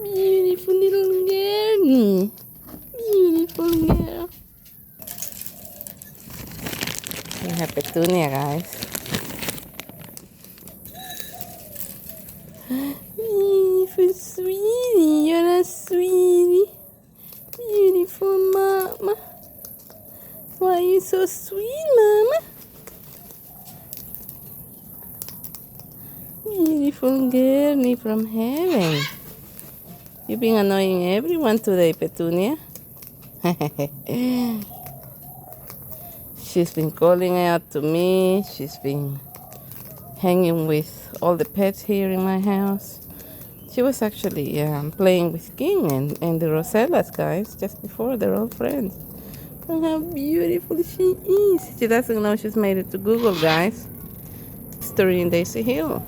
Beautiful little girl. Beautiful girl. We have Petunia, guys. Beautiful sweetie. You're a sweetie. Beautiful mama. Why are you so sweet, mama? Beautiful girl from heaven. You've been annoying everyone today, Petunia. She's been calling out to me. She's been hanging with all the pets here in my house. She was actually playing with King and the Rosellas, guys, just before. They're all friends. Look how beautiful she is. She doesn't know she's made it to Google, guys. Story in Daisy Hill.